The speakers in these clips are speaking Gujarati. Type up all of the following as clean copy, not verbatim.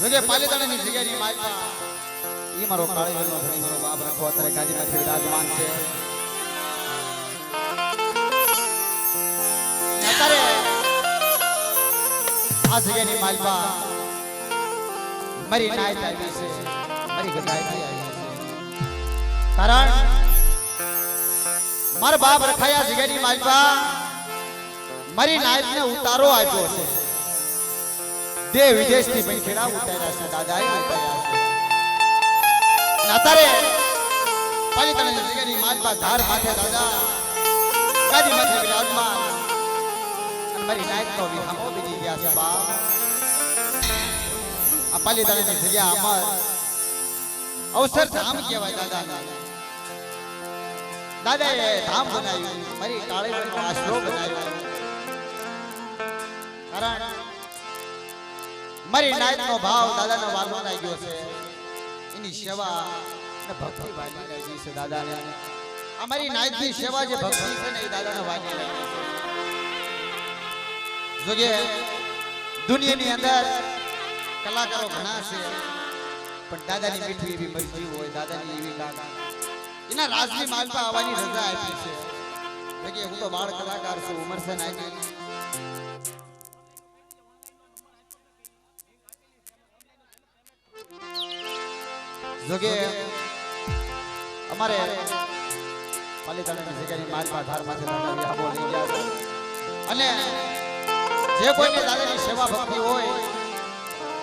જોગે પાલીતાણાની જગ્યાની માલપા ઈ મારો કાળીનો ધણી મારો બાપ રાખો અત્યારે ગાદીમાંથી વિરાજમાન છે. અત્યારે આ જગ્યાની માલપા મારી નાયત આવી છે, મારી ગદાઈ આવી છે. કારણ મારા બાપ રખાયા જગ્યાની માલપા મારી નાયતને ઉતારો આપ્યો છે. દેવ વિદેશથી પંખેડા ઉતાર્યા છે, દાદાએ ઉતાર્યા છે. અત્યારે પાલીતાણાની જગ્યાની માલપા ધાર માથે દાદા ગાદી માથે વિરાજમાન અને મારી નાયતનો વિહામો બીજી ગયા છે. બાપ આ પાલીતાણાની જગ્યા અમર અવસર ધામ કહેવાય. દાદાએ ધામ બનાવ્યું, મારી કાળીનો આશરો બનાવ્યો. કારણ મારી નાયતનો ભાવ દાદાનો વાલો લાગ્યો છે, એની સેવા અને ભક્તિ વાલી લાગી છે દાદાને. અમારી નાયતની સેવા જે ભક્તિ છે ને એ દાદાને વાલી લાગી છે. જોકે દુનિયાની અંદર કલાકારો ઘણા છે, પણ દાદાની મીઠી એવી મરજી હોય, દાદાની એવી ગાગા એના રાજની માલપા આવવાની રજા આપી છે. જોકે હું તો બાળ કલાકાર છું, ઉંમર છે નાની. જોકે અમારે પાલીતાણાની જગ્યાની માલપા ધારમાંથી દાદા વિહામો લઈ ગયા છે. અને જે કોઈને દાદાની સેવા ભક્તિ હોય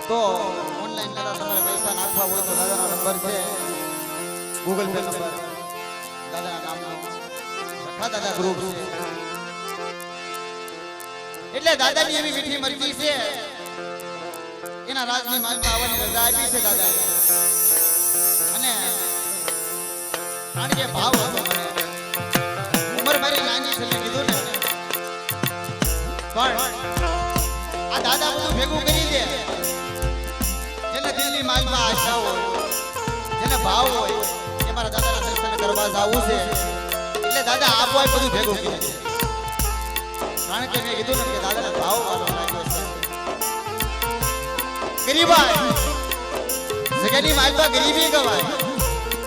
તો ઓનલાઈન દાદા તમારે પૈસા નાખવા હોય તો દાદાનો નંબર છે, ગૂગલ પે નંબર દાદાના નામનો રખા દાદા ગ્રુપ છે. એટલે દાદાની એવી મીઠી મરજી છે, એના રાજની માલમાં આવવાની રજા આપી છે દાદાએ. અને કારણ કે ભાવ હતો, મને ઉંમર મારી નાની છે મેં કીધું ને, પણ આ દાદા બધું ભેગું કરી દે. જેને દિલની માલમાં આશા હોય, જેને ભાવ હોય એ મારા દાદાના દર્શન કરવા જવું છે, એટલે દાદા આપો બધું ભેગું કરી દે. કારણ કે મેં કીધું ને કે દાદાને ભાવ વાળો લાગ્યો છે. ગરીબાઈ જગ્યાની માલપા ગરીબી ગવાય,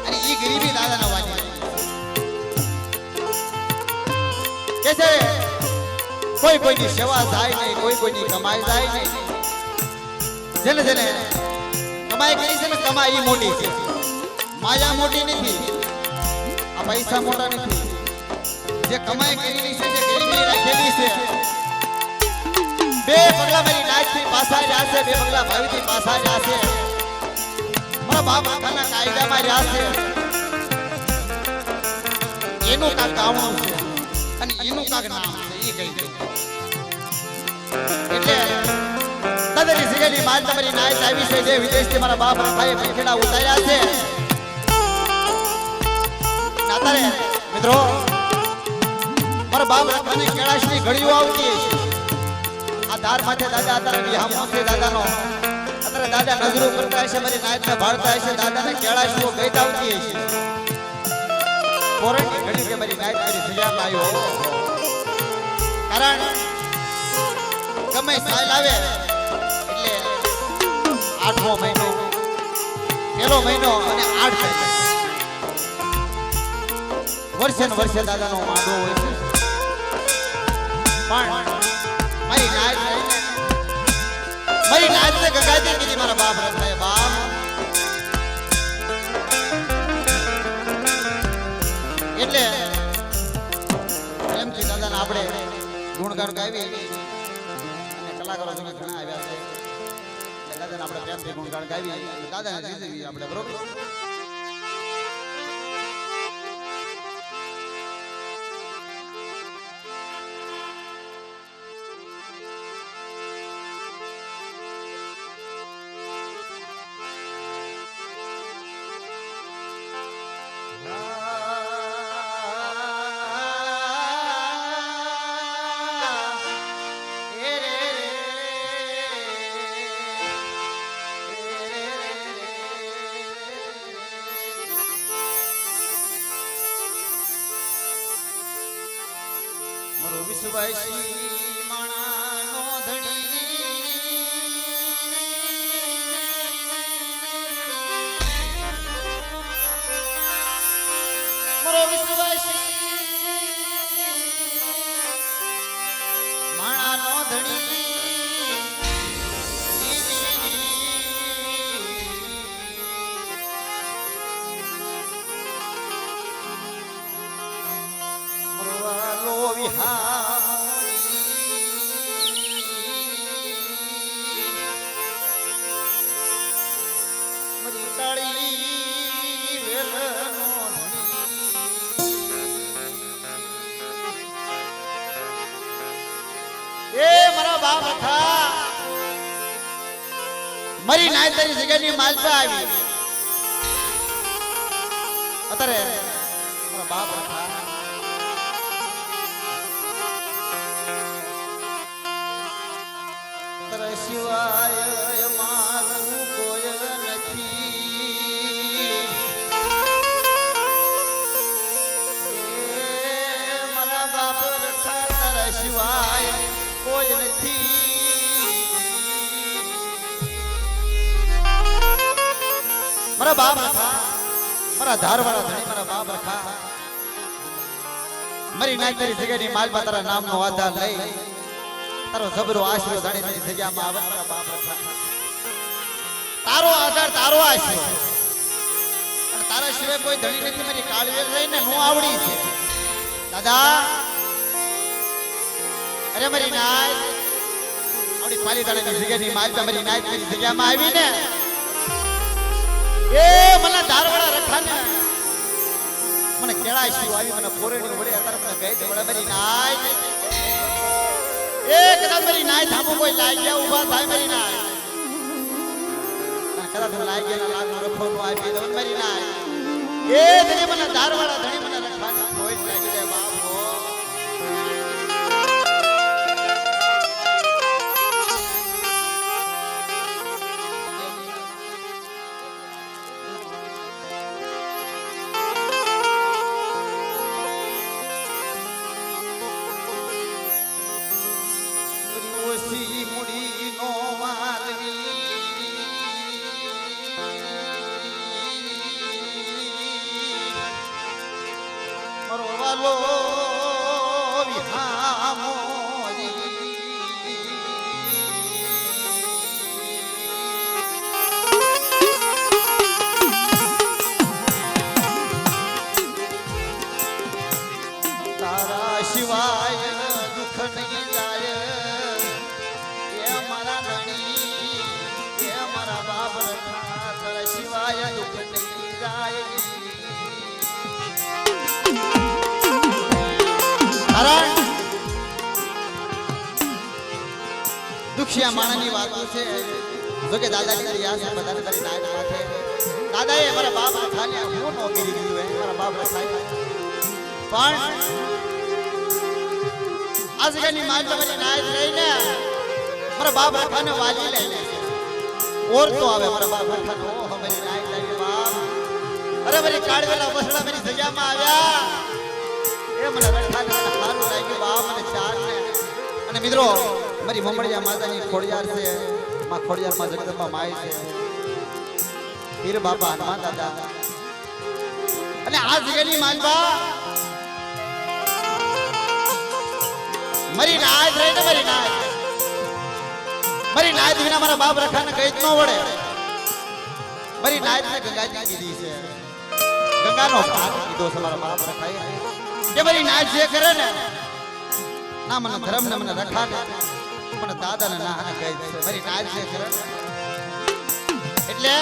અને ઈ ગરીબી દાદાના વાલી કે છે. કોઈ કોઈની સેવા થાય નહીં, કોઈ કોઈની કમાઈ જાય નહીં. જેને જેને કમાઈ કરી છે ને, કમાઈ મોટી છે, માયા મોટી નથી, આ પૈસા મોટા નથી. જે કમાઈ કરેલી છે, જે ગરીબી રાખેલી છે, બે પગલા મારી નાયતથી પાછા જશે, બે પગલા ભાવીથી પાછા જશે. મારા બાપ આખાના કાયદામાં રહ્યા છે, એનું કાંક આવવાનું છે અને એનું કાંક નામ છે, એ કહી દઉં. એટલે દાદાની જગ્યાની માલ તમારી નાયત આવી છે, જે વિદેશથી મારા બાપ રખાએ પંખેડા ઉતાર્યા છે. અત્યારે મિત્રો મારા બાપ રખાની કેળાશની ઘડીઓ આવતી છે. આ ધાર માથે દાદા અત્યારે વિહામો છે દાદાનો. અત્યારે દાદા નજરો કરતા હશે, મારી નાયતને ભાળતા હશે, દાદાને કેળાશીઓ ગઈ આવતી હશે. કોરણની ઘડી કે મારી નાયત મારી જગ્યામાં આવ્યો. કારણ ગમે સાલ આવે એટલે 8મો મહિનો, 1લો મહિનો અને 8 મહિના વર્ષે ને વર્ષે દાદાનો માંડવો હોય છે. પણ મારી નાયતને ગગાતી કીધી મારા બાપ રખાય. બાપ એટલે એમથી દાદાને આપણે ગુણગાન ગાવી અને કલાકારો તમે ઘણા આવ્યા છે, દાદાને આપણે પ્રેમથી ગુણગાન ગાવી, દાદાને જીતવી આપણે, બરોબર. મારો વિશ્વાસી માણાનો ધણી મારી નાય તારી જગ્યાની માલપા આવી અત્યારે મારા બાપ હતા તારા સિવાય મારું કોઈ નથી મારા બાપ રખા તારા સિવાય કોઈ નથી મારા બાપ રખા મારા ધારવાળા ધણી મારા બાપ રખા મારી નાય તારી જગ્યાની માલપા તારા નામનો આધાર લઈ તારો જબરો આશરો જાણી તારી જગ્યામાં આવે મારા બાપ રખા તારો આધાર તારો આશરો અને તારા સિવાય કોઈ ધણી નથી મારી કાળવેલ રહીને નો આવડી છે દાદા અરે મારી નાય આવડી પાલીતાણાની જગ્યાની માલપા મારી નાય તારી જગ્યામાં આવી ને એ મને ધારવાળા રખાને મને કેળા શિવ આવી મને પોરેણી વડે અત્યારે મને ગઈ વડે મારી નાય એ કદાચ મારી નાય થામો કોઈ લાગી ગયા ઊભા થાય મારી નાય કદાચ લાગી ગયા લાગુ રખોનું આપી દઉં મારી નાય એ ધણી મને ધારવાળા ધણી મને રખાને કોઈ લાગી જાય બાપો મુડી નો માલવી મારો વાલો વિહામો તારા સિવાય દુઃખ નહીં જાય સિવાય દુઃખ નહીં જાય કારણ દુખિયા માણસની વાતો છે જો કે દાદાની તારી યાદ છે બધાને તારી નાય માથે દાદાએ મારા બાપ રખાને હું નો કરી દીધું હે મારા બાપ રખાય પણ આ જગ્યાની માલ મારી નાય લઈને મારા બાપ રખાને વાલી લઈને ઓર તો આવે મારા બાપ રખાને ઓ મારી નાય લાગી બાપ અરે મારી કાળવેલા બસડા મારી જગ્યામાં આવ્યા એ મને રખાને સારું લાગ્યું બાપ મને ચાર ને અને મિત્રો મારી મમડિયા માતાની ખોડિયાર છે માં ખોડિયાર માં જગદંબા માઈ છે પીર બાપા હનુમાન દાદા અને આ જગ્યાની માલબા મારી નાય રહીને મારી નાય વિના મારા બાપ રખાને કઈ જ ન વડે મારી નાય ને ગંગાજી કીધી છે ગંગાનો ભાગ કીધો છે મારા બાપ રખાય કે મારી નાય જે કરે ને ના મને ધર્મ ને મને રખાને મને દાદા ને ના કહે છે મારી નાય જે કરે એટલે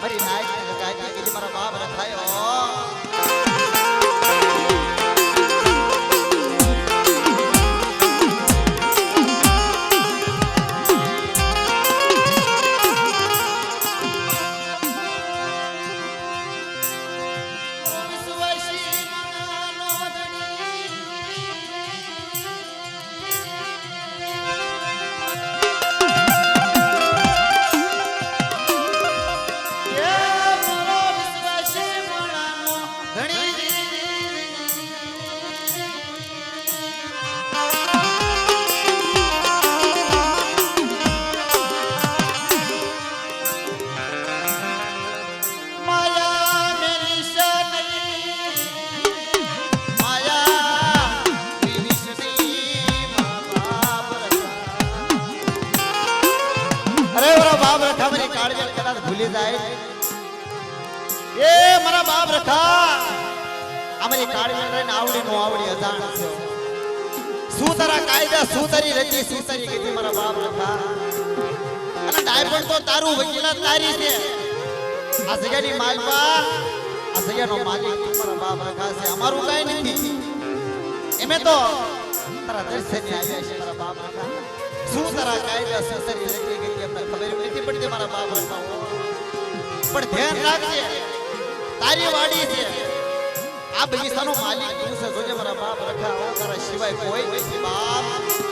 મારી નાય ને ગંગાજી કીધી મારા બાપ રખાયો ભૂલી જાય એ મારા બાપ રખા અમારી કાળવેલ રહીને આવડી નો આવડી અજાણ છે શું તારા કાયદા શું તારી રચી શું તારી કીધી મારા બાપ રખા અને ડાયપણ તો તારું વકીલાત તારી છે આ જગ્યાની માલપા આ જગ્યાનો માલિક મારા બાપ રખા છે અમારું કાઈ નથી એમે તો તારા દર્શને આવ્યા છે મારા બાપ રખા શું તારા કાયદા શું તારી રચી કીધી અમને ખબર નથી પડતી મારા મારા બાપ રખાવો પણ ધ્યાન રાખજે તારી વાડી છે આ બગીચાનો માલિક તું છે જોજે મારા બાપ રખાવો તારા સિવાય કોઈ નથી બાપ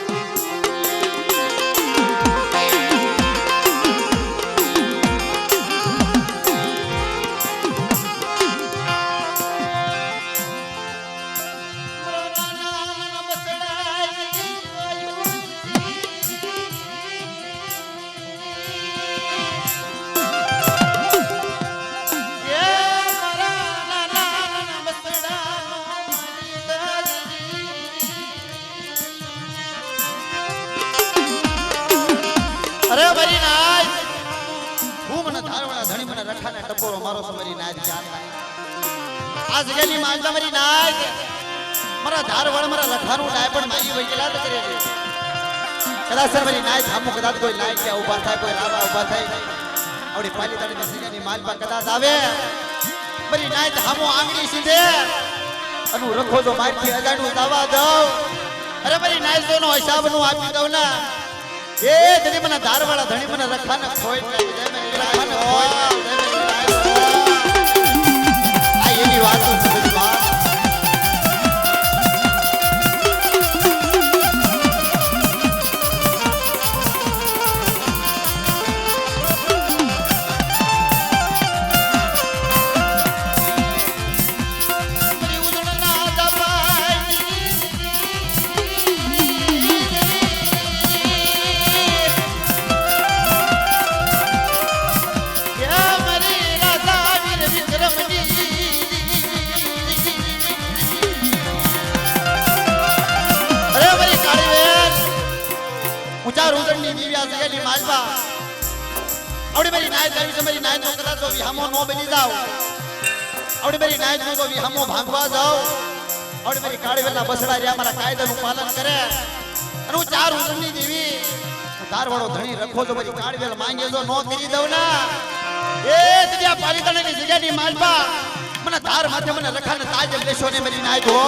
અરે મારી નાય હું મને ધારવાળા ધણી મને રખાને ટપોરો મારો છો મારી નાય જાણતા આ જગ્યાની માંગતા મારી નાય મારા ધારવાળા મારા લખાનું ડાય પણ મારી વૈગલા તો કરે છે કદાચ સર મારી નાય થામું કદાચ કોઈ લાઈ કે ઊભા થાય કોઈ રાવા ઊભા થાય આવડી પાલી તાળી જગ્યાની માલપા કદાચ આવે મારી નાય થામો આંગળી સીધે અનુ રખો તો મારથી અજાણું દાવા દઉં અરે મારી નાય જોનો હિસાબનું આપી દઉં ના એ ધણી મને ધારવાળા ધણી મને રખાને ખોઈ રખાને ખોઈ આ એની વાતો છે બધી વાત ની માલવા આવડી મારી નાય જાવી છે મારી નાય નો કદાચ તો વિહામો નો બની જાવ આવડી મારી નાય નો તો વિહામો ભાગવા જાવ આવડી મારી કાળીવેલના બસડા રહ્યા મારા કાયદાનું પાલન કરે અને હું ચાર ઉંદરની દેવી ધારવાળો ધણી રખો તો મારી કાળીવેલ માંગે જો નો કરી દઉં ના એ તજ્યા પાલીતાણાની જગ્યાની માલવા મને ધાર માથે મને રખાને તાજ લેશો ને મારી નાય જો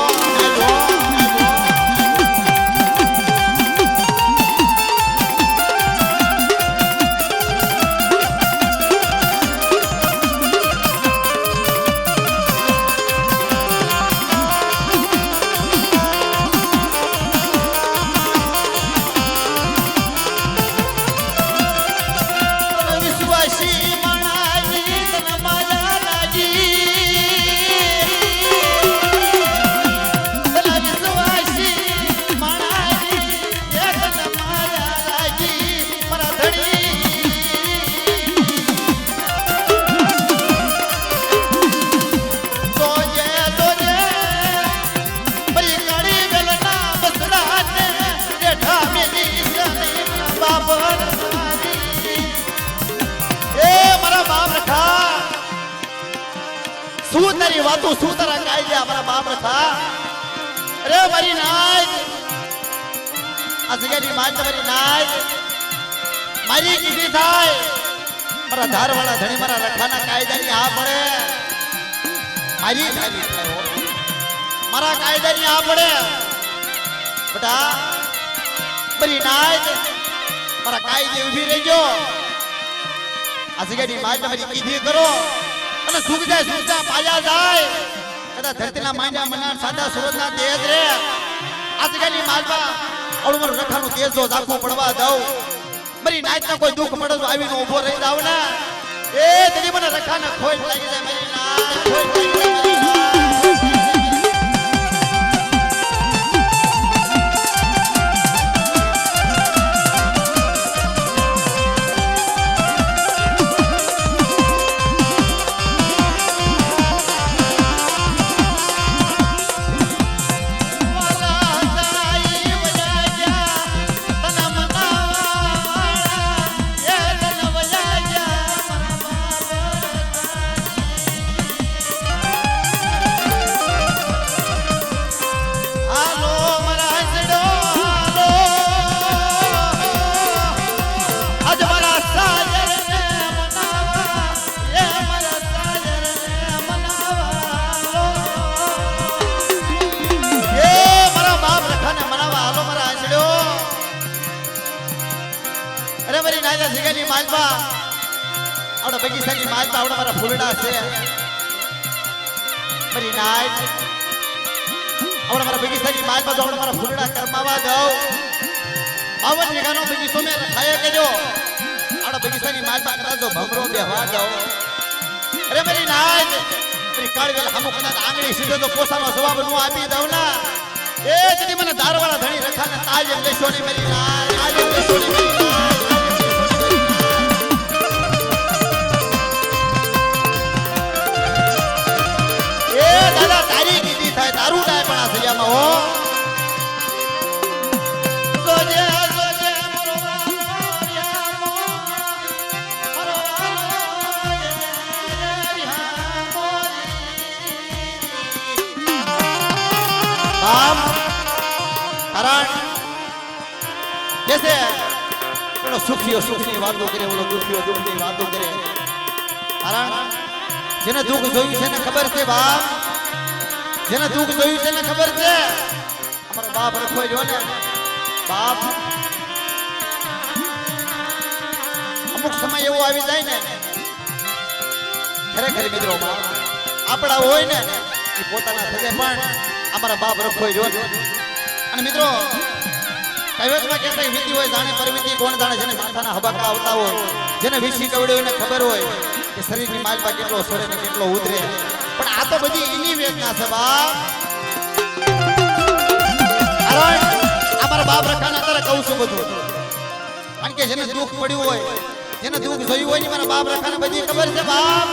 શું તારી વાતો શું તારા કાયદા મારા બાપ રખા અરે મારી નાય આ જગ્યાની માન તમારી નાય મારી કીધી થાય મારા ધારવાળા ધણી મારા રખાના કાયદાની આ પડે મારી થાલી થાય મારા કાયદાની આ પડે બટા મારી નાય મારા કાયદે ઊભી રહેજો આ જગ્યાની માન તમારી કીધી કરો અને સુખ જાય પાયા જાય કદા ધરતીના માંડ્યા મનાર સાદા સુરતના તેજ રે આ જગ્યાની માલવા ઓળું મારું રખાનું તેજ જો ઝાખું પડવા દઉં મારી નાચના કોઈ દુઃખ પડે તો આવીને ઊભો રહી જાવ ને એ તેની મને રખાને ખોટ લાગી જાય મારી નાચ ખોટ લાગી જાય મારી નાચ આપણા બગીચાની માલપા આપણા મારા ફૂલડા છે મારી નાય આપણા મારા બગીચાની માલપા તો આપણા મારા ફૂલડા કરમાવા દઉં 52 વીઘાનો બગીચો મેં રખાયો કર્યો આપણા બગીચાની માલપા કદાચ જો ભમરો બેહવા દઉં અરે મારી નાય મારી કાળવેલ હામો કદાચ આંગળી સીધો તો પોસાનો જવાબ નો આપી દઉં ના એ જદી મને દારવાળા ધણી રખાને તાજ એમ લેશો ની મારી નાય આજ એમ લેશો ની મારી નાય દાદા તારી કીધી થાય તારું ડાય પણ આ સયામાં હો જોજે જોજે બાપ કારણ જૈસે પેલો સુખીઓ સુખની વાતો કરે ઓલો દુખીઓ દુખની વાતો કરે કારણ જેને દુઃખ જોયું છે ને ખબર છે બાપ જેને દુઃખ જોયું છે ને ખબર છે અમારો બાપ રખો જો ને બાપ અમુક સમય એવો આવી જાય ને ખરેખર મિત્રો આપણા હોય ને એ પોતાના થશે પણ અમારા બાપ રખો જો ને અને મિત્રો કહેવતમાં કેટલાય વીતી હોય જાણે પરવીતી કોણ જાણે જેને માથાના હબાકા આવતા હોય જેને વિસી કવડે હોય ને ખબર હોય કે શરીરની માલપા કેટલો સડે ને કેટલો ઉતરે પણ આ તો બધી એની વેદના છે બાપ કારણ અમારા બાપ રખાને અત્યારે કહું છું બધું કારણ કે જેને દુઃખ પડ્યું હોય જેને દુઃખ જોયું હોય ને મારા બાપ રખાને બધી ખબર છે બાપ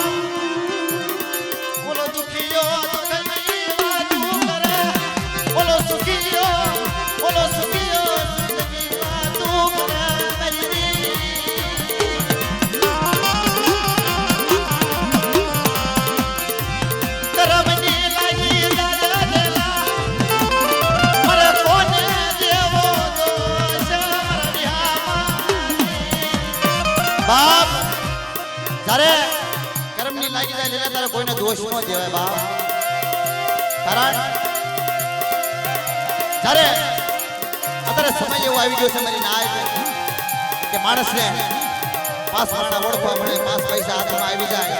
બોલો દુખીયો દુઃખની વાતો કરે બોલો સુખીયો બોલો સુખીયો દુઃખની વાતો કરે બાપ જ્યારે કર્મની લાગી જાય એટલે તારે કોઈને દોષ ન દેવાય બાપ કારણ જ્યારે અત્યારે સમય એવો આવી ગયો છે મારી નાય કે માણસને 5 માણા ઓળખવા મળે 5 પૈસા હાથમાં આવી જાય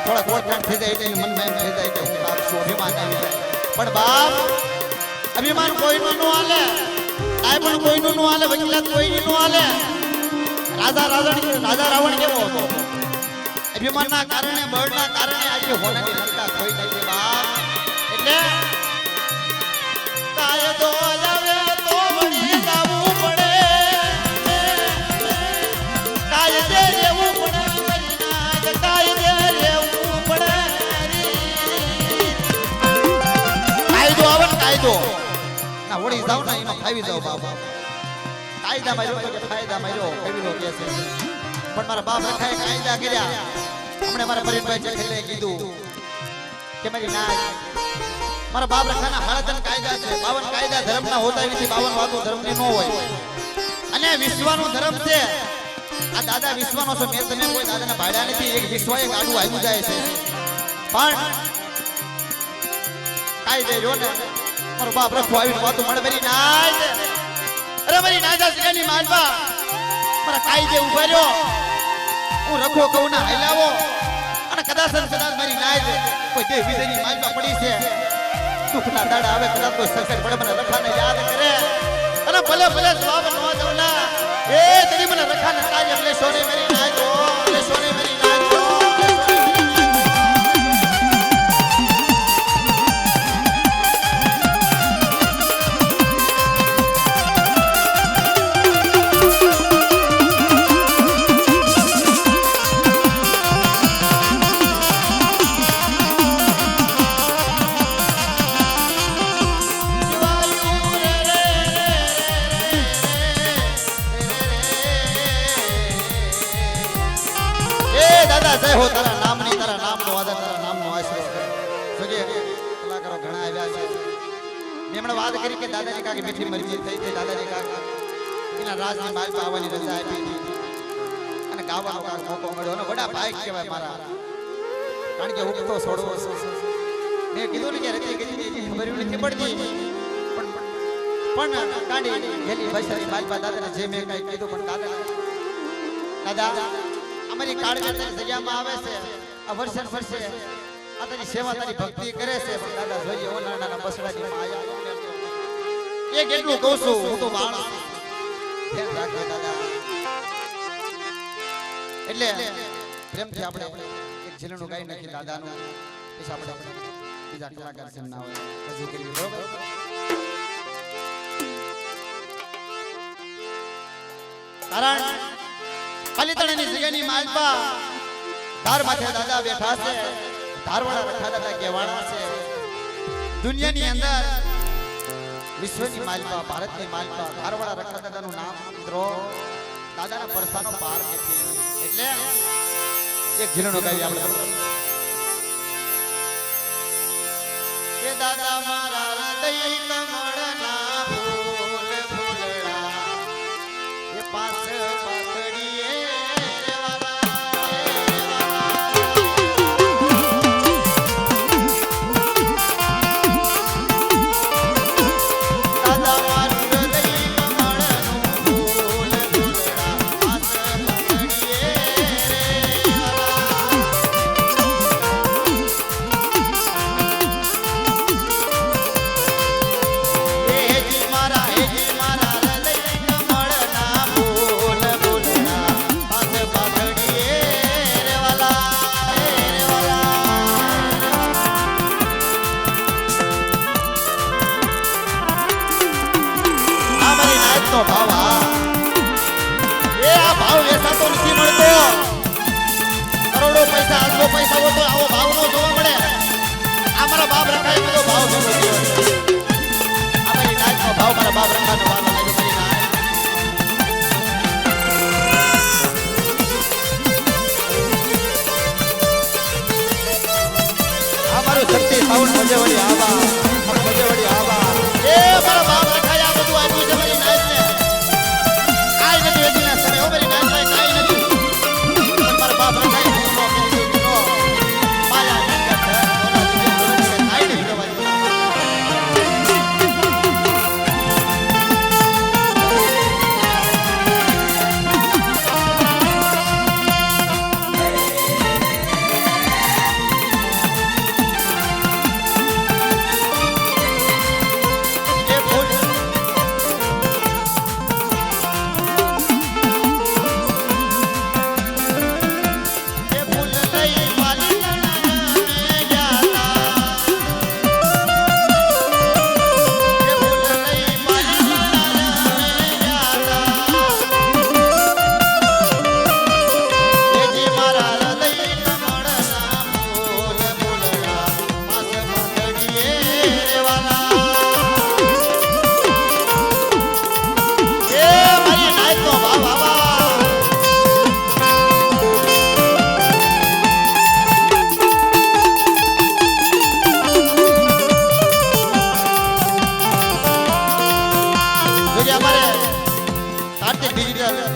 થોડા ઓળખાણ થઈ જાય એટલે મનમાં એમ થઈ જાય કે હું કાપશું અભિમાન આવી જાય પણ બાપ અભિમાન કોઈનું ન હાલે કાંઈ પણ કોઈનું ન હાલે વકીલાત કોઈની ન હાલે રાજા રાવણ કેવો હતો અભિમાનના કારણે બળના કારણે આજે હોનાની લંકા કોઈ નથી બાપ એટલે કાયદો આવે તો વળી જાવું પડે કાયદે રહેવું પડે કાયદે રહેવું પડે કાયદો આવે ને કાયદો ના વળી જાવ ને એમાં ખાવી જાવ બાપા કાયદા માર્યો તો કે ફાયદા માર્યો કવિનો કહે છે પણ મારા બાપ રખાએ કાયદા કર્યા હમણે મારા પરેશભાઈ ચખલે કીધું કે મારી નાય મારા બાપ રખાના હાળતન કાયદા છે 52 કાયદા ધર્મના હોતા એવી 52 વાતો ધર્મની ન હોય અને વિશ્વનો ધર્મ છે આ દાદા વિશ્વનો છો મેં તમે કોઈ દાદાને ભાડ્યા નથી એક વિશ્વ એક આડું આવ્યું જાય છે પણ કાયદે જો ને મારો બાપ રખો આવીને વાતો મળે મારી નાય અરે મારી નાજા સિકાની માલવા મારા કાયદે ઉભા રહ્યો હું રખો કહું ના હલાવો અને કદાચ મારી નાય કોઈ દેવ વિદેની માલવા પડી છે દુઃખના દાડા આવે કદાચ કોઈ સંકટ પડે મને રખાને યાદ કરે અને ભલે ભલે જવાબ ન દઉંલા એ તરી મને રખાને કાયદે લેશો ને મારી નાય તો લેશો ને મારી નાય તો જય હો તારા નામની તારા નામનો આદર તારા નામનો આશરો જોજે કલાકારો ઘણા આવ્યા છે મેં હમણાં વાત કરી કે દાદાની કાકી મીઠી મરજી થઈ છે દાદાની કાકા એના રાજની માલપા આવવાની રજા આપી અને ગાવાનો કાક મોકો મળ્યો અને બડા ભાઈ કહેવાય મારા કારણ કે ઉગતો છોડવો મેં કીધું ને કે રતી ગઈ ખબર નથી પડતી પણ કાઢી ગેલી ભાષાની માલપા દાદાને જે મેં કઈ કીધું પણ દાદા અમારી કાળકા તારી જગ્યામાં આવે છે આ વર્ષે ને વર્ષે આ તારી સેવા તારી ભક્તિ કરે છે પણ દાદા જોઈએ ઓ નાના નાના બસડાની માયા એ કેટલું કહું છું હું તો માણસ ધ્યાન રાખજો દાદા એટલે પ્રેમથી આપણે એક ઝીલણું ગાઈ નાખી દાદાનું પછી આપણે બીજા કલાકાર છે ના હોય રજૂ કરી બરોબર કારણ પાલીતાણાની જગ્યાની માલપા ધાર માથે દાદા બેઠા છે ધારવાળા રખા દાદા કહેવાના છે દુનિયાની અંદર વિશ્વની માલપા ભારતની માલપા ધારવાળા રખા દાદાનું નામ મિત્રો દાદાના પરસાનો પાર નથી એટલે એક ઝીલણો ગાવી આપણે કે દાદા મારા હૃદય કમળના ફૂલ ફૂલડા એ પાસ પાતળીએ પૈસા હોય તો આવો ભાવ નો જોવા મળે અમારા બાપ રખાય બધો ભાવ જોવો જોઈએ આ મારી નાચનો ભાવ મારા બાપ રખાનો ભાવ લાગ્યો મારી નાચ આ મારું શક્તિ સાઉન્ડ મજેવડી આવા મજેવડી આવા એ મારા બાપ રખાય આ બધું આવ્યું છે મારી નાચ ને કાઈ નથી વેચીના સમય ઓ મારી નાચ કાઈ નથી મારા બાપ રખાય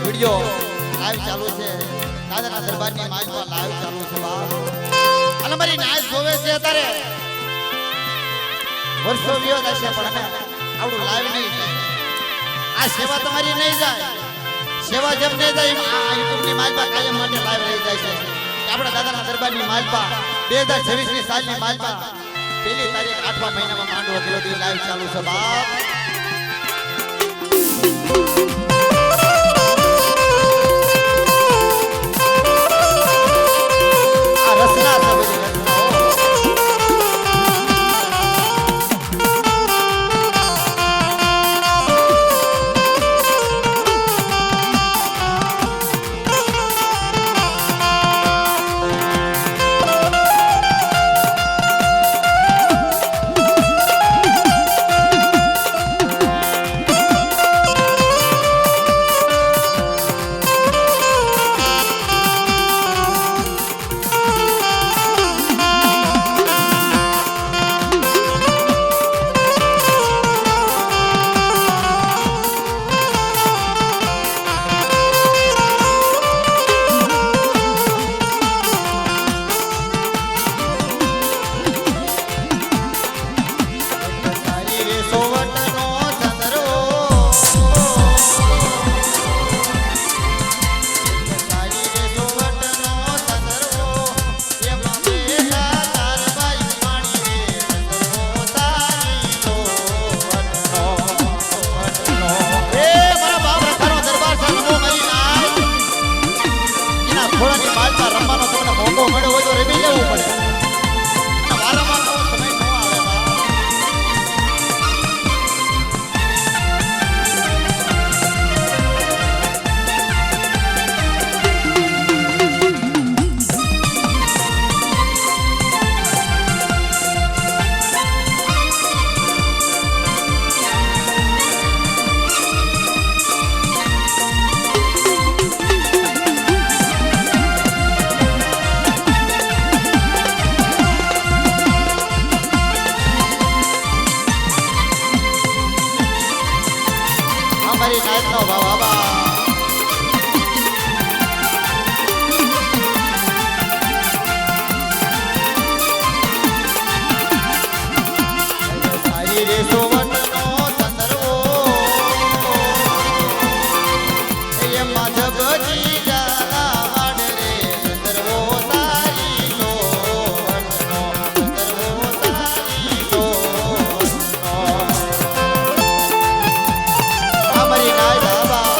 વિડિયો લાઈવ ચાલુ છે દાદાના દરબારની માઈકમાં લાઈવ ચાલુ છે બાપ અને મારી નાચ જોવે છે અત્યારે વર્ષો વિયો જશે પણ અમે આવડું લાઈવ નહીં જાય આ સેવા તમારી નહીં જાય સેવા જેમ નહીં જાય આ યુટ્યુબની માઈકમાં કાયમ માટે લાઈવ રહી જાય છે આપણા દાદાના દરબારની માઈકમાં 2026ની સાલની માઈકમાં પહેલી તારીખ 8મા મહિનામાં માંડવો કિલોથી લાઈવ ચાલુ છે બાપ રસના થોડાની પાછા રમવાનો તમને મોકો મળ્યો હોય તો રમી લેવું પડે અને વારંવાર નવો સમય ન આવે બા. અમારી નાયકનો ભાવ આબા સારી રે સોવનનો સંદર્ભો એમાં જગજી જાના વાડ રે સંદર્ભો તારી નો સંદર્ભો તારી નો અમારી નાયક આબા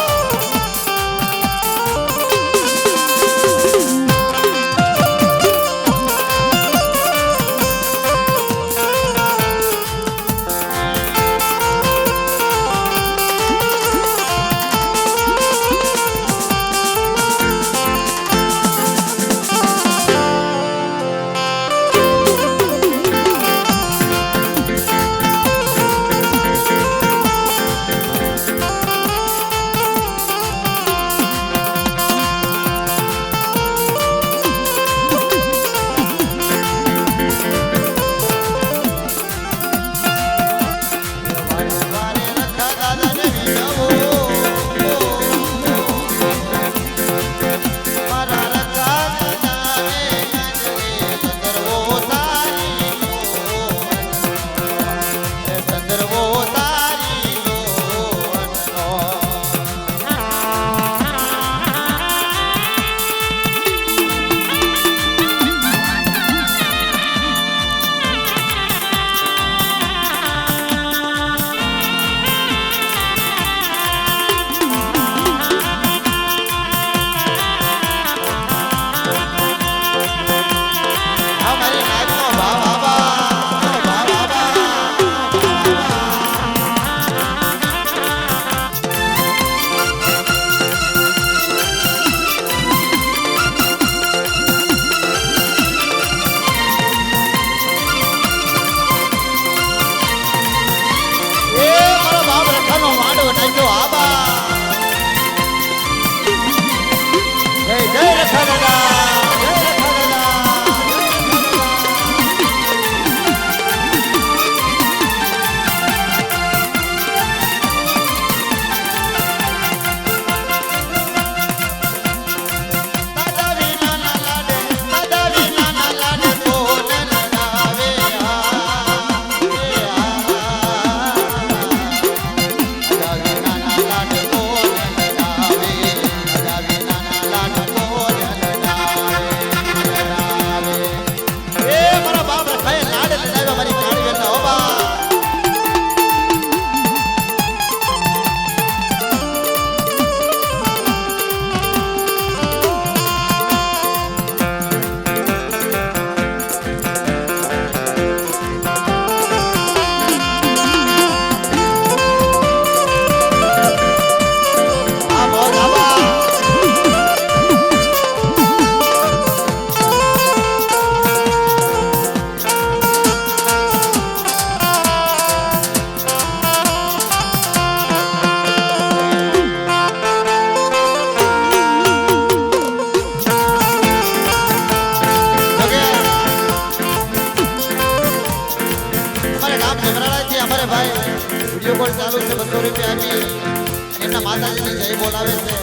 વિડીયો કોલ ચાલુ છે 200 રૂપિયા આપી એમના માતાજીને જય બોલાવે છે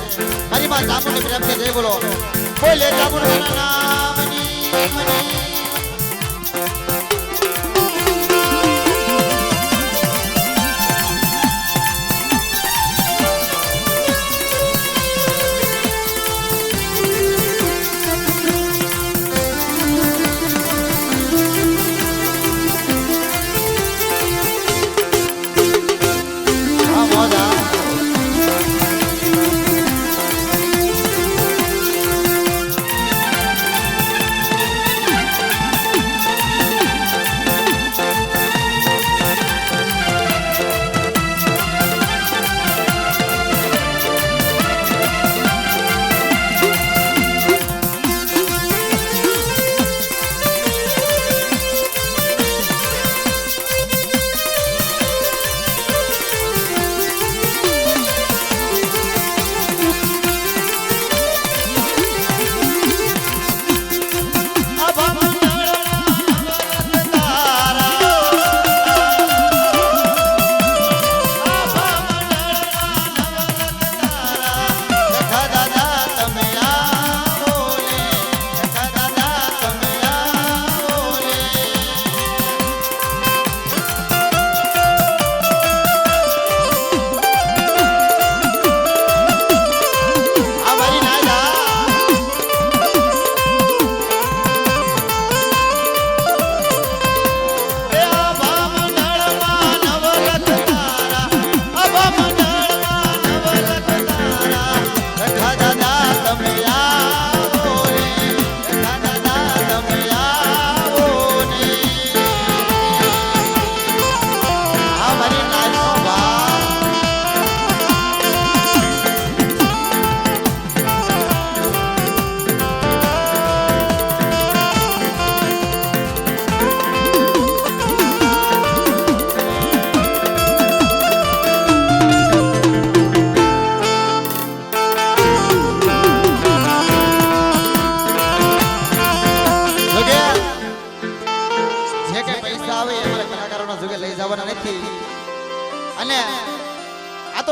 મારી માં ચામુંડી પ્રેમથી જય બોલો બોલે ચામુંડાના નામની મની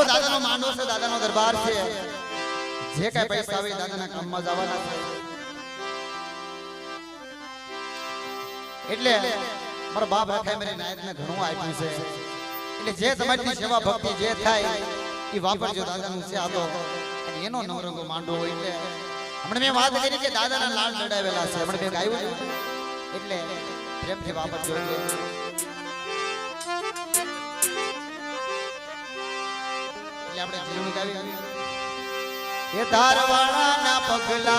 દાદાનો માંડવો છે, દાદાનો દરબાર છે. જે કાંઈ પૈસા આવે દાદાના કામમાં જવાના છે. એટલે મારા બાપ રખાય મારી નાયકને ઘણું આપ્યું છે. એટલે જે તમારી સેવા ભક્તિ જે થાય એ વાપરજો. દાદાનું છે આ તો અને એનો નવરંગો માંડવો હોય. એટલે હમણાં મેં વાત કરી કે દાદાના લાડ લડાવેલા છે. હમણાં મેં ગાયું ને એટલે પ્રેમથી વાપરજો. એટલે આપણે જીવન ગાવી એ ધારવાળાના પગલા